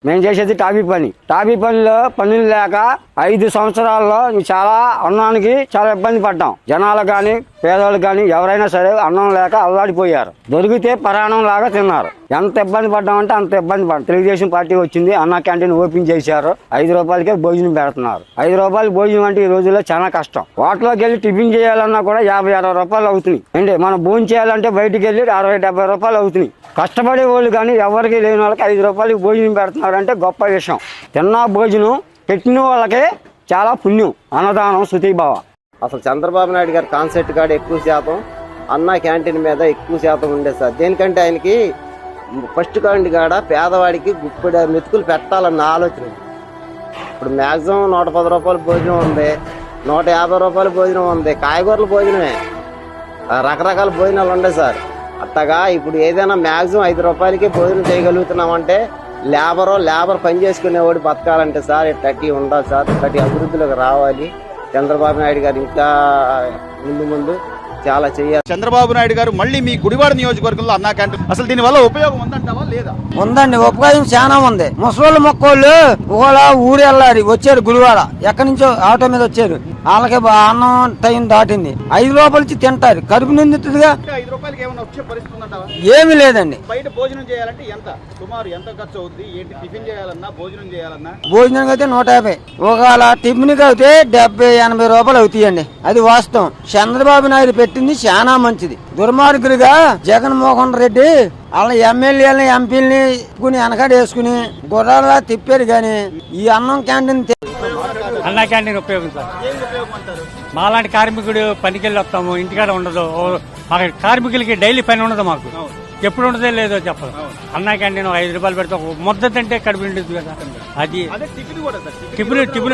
మేము చేసేది టాపీ పనులు లేక 5 సంవత్సరాల్లో చాలా అన్నానికి చాలా ఇబ్బంది పడ్డాం. జనాలకు కానీ పేదవాళ్ళు కానీ ఎవరైనా సరే అన్నం లేక అల్లాడిపోయారు. దొరికితే పరాణం లాగా తిన్నారు. ఎంత ఇబ్బంది పడ్డామంటే అంత ఇబ్బంది పడ్డాం. తెలుగుదేశం పార్టీ వచ్చింది, అన్న క్యాంటీన్ ఓపెన్ చేశారు. 5 రూపాయలకే భోజనం పెడుతున్నారు. 5 రూపాయలు భోజనం అంటే ఈ రోజుల్లో చాలా కష్టం. హోటల్లోకి వెళ్ళి టిఫిన్ చేయాలన్నా కూడా 50-60 రూపాయలు అవుతున్నాయి. అంటే మనం భోజనం చేయాలంటే బయటికి వెళ్ళి 60-70 రూపాయలు అవుతున్నాయి. కష్టపడే వాళ్ళు కానీ ఎవరికి లేని వాళ్ళకి 5 రూపాయలకి భోజనం పెడుతున్నారు అంటే గొప్ప విషయం. తిన్న భోజనం పెట్టిన వాళ్ళకే చాలా పుణ్యం. అన్నదానం సుతీభావ. అసలు చంద్రబాబు నాయుడు గారి కాన్సెప్ట్ కాడ ఎక్కువ శాతం అన్న క్యాంటీన్ మీద ఎక్కువ శాతం ఉండేది సార్. దేనికంటే ఆయనకి ఫస్ట్ కాండి కాడ పేదవాడికి గుప్పెడు మెతుకులు పెట్టాలన్న ఆలోచన. ఇప్పుడు మ్యాక్సిమం 110 రూపాయల భోజనం ఉంది, 150 రూపాయల భోజనం ఉంది. కాయగూరల భోజనమే, రకరకాల భోజనాలు ఉన్నాయి సార్. అట్టగా ఇప్పుడు ఏదైనా మ్యాక్సిమం 5 రూపాయలకి భోజనం చేయగలుగుతున్నామంటే లేబర్ పని చేసుకునేవాడు బతకాలంటే సార్ ఇట్టటి ఉండాలి సార్. ఇట్టటి అభివృద్ధిలోకి రావాలి. చంద్రబాబు నాయుడు గారు ఇంకా ముందు చాలా చేయాలి. చంద్రబాబు నాయుడు గారు మళ్ళీ మీ గుడివాడ నియోజకవర్గంలో అన్నా క్యాంటీన్ అసలు దీని వల్ల ఉపయోగం ఉందంటావా లేదా? ఉందండి, ఉపయోగం చాలా ఉంది. ముసలోళ్ళు మొక్కోళ్ళు ఒకవేళ ఊరు వెళ్ళారు, వచ్చారు గుడివాడ, ఎక్కడి నుంచో ఆటో మీద వచ్చారు. వాళ్ళకి అన్నం టైం దాటింది, 5 రూపాయలు ఇచ్చి తింటారు, కడుపు నిండుతుందిగా. 5 రూపాయలకి ఏమైనా వచ్చే పరిస్థితి ఉందంటావా? ఏమీ లేదండి. బయట భోజనం చేయాలంటే సుమారు ఎంత ఖర్చు అవుతుంది? ఏంటి టిఫిన్ చేయాలన్నా భోజనం చేయాలన్నా? భోజనం అయితే 150, ఒకవేళ టిఫిన్ అయితే 70-80 రూపాయలు అవుతాయండి. అది వాస్తవం. చంద్రబాబు నాయుడు పెట్టింది చాలా మంచిది. దుర్మార్గులుగా జగన్మోహన్ రెడ్డి వాళ్ళ ఎమ్మెల్యేలని ఎంపీలని వెనకాడ వేసుకుని గుర్రాలుగా తిప్పారు. గాని ఈ అన్నం క్యాంటీన్ అన్నా క్యాంటీన్ ఉపయోగం సార్. మాలాంటి కార్మికుడు పనికెళ్ళి వస్తాము, ఇంటికాడ ఉండదు. మాకు కార్మికులకి డైలీ పని ఉండదు, మాకు ఎప్పుడు ఉండదో లేదో చెప్పదు. అన్నా క్యాంటీన్ 5 రూపాయలు పెడితే మొత్తం తింటే కడుపు నిండుతుంది కదా. అది టిఫిన్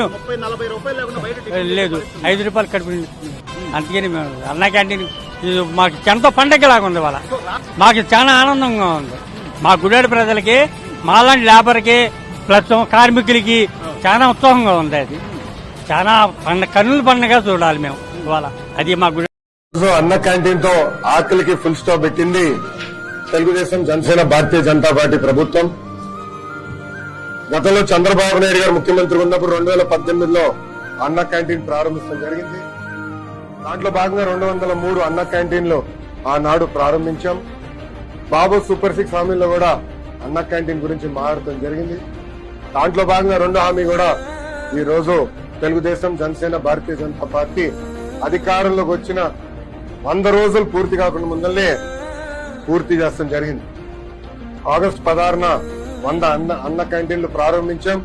లేదు, 5 రూపాయలు కడుపు నిండుతుంది. అందుకని మేము అన్నా క్యాంటీన్ మాకు ఎంతో పండగలాగా ఉంది. వాళ్ళ మాకు చాలా ఆనందంగా ఉంది. మా గుడాడి ప్రజలకి, మాలాంటి లేబర్కి ప్లస్ కార్మికులకి చాలా ఉత్సాహంగా ఉంది. అది చాలా కన్నుల పండుగ చూడాలి మేము ఇవాళ. అది మా గుడి. అన్న క్యాంటీన్ తో ఆకలికి ఫుల్ స్టాప్ పెట్టింది తెలుగుదేశం, జనసేన, భారతీయ జనతా పార్టీ ప్రభుత్వం. గతంలో చంద్రబాబు నాయుడు గారు ముఖ్యమంత్రి ఉన్నప్పుడు 2018లో అన్న క్యాంటీన్ ప్రారంభించడం జరిగింది. దాంట్లో భాగంగా 203 అన్న క్యాంటీన్లు ఆనాడు ప్రారంభించాం. బాబు సూపర్ 6 హామీల్లో కూడా అన్న క్యాంటీన్ గురించి మాట్లాడటం జరిగింది. దాంట్లో భాగంగా 2వ హామీ కూడా ఈ రోజు తెలుగుదేశం, జనసేన, భారతీయ జనతా పార్టీ అధికారంలోకి వచ్చిన 100 రోజులు పూర్తి కాకుండా ముందల్లే పూర్తి చేస్తాం జరిగింది. ఆగస్టు 16న 100 అన్న క్యాంటీన్లు ప్రారంభించాం.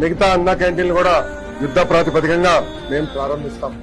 మిగతా అన్న క్యాంటీన్లు కూడా యుద్ధ ప్రాతిపదికంగా మేము ప్రారంభిస్తాం.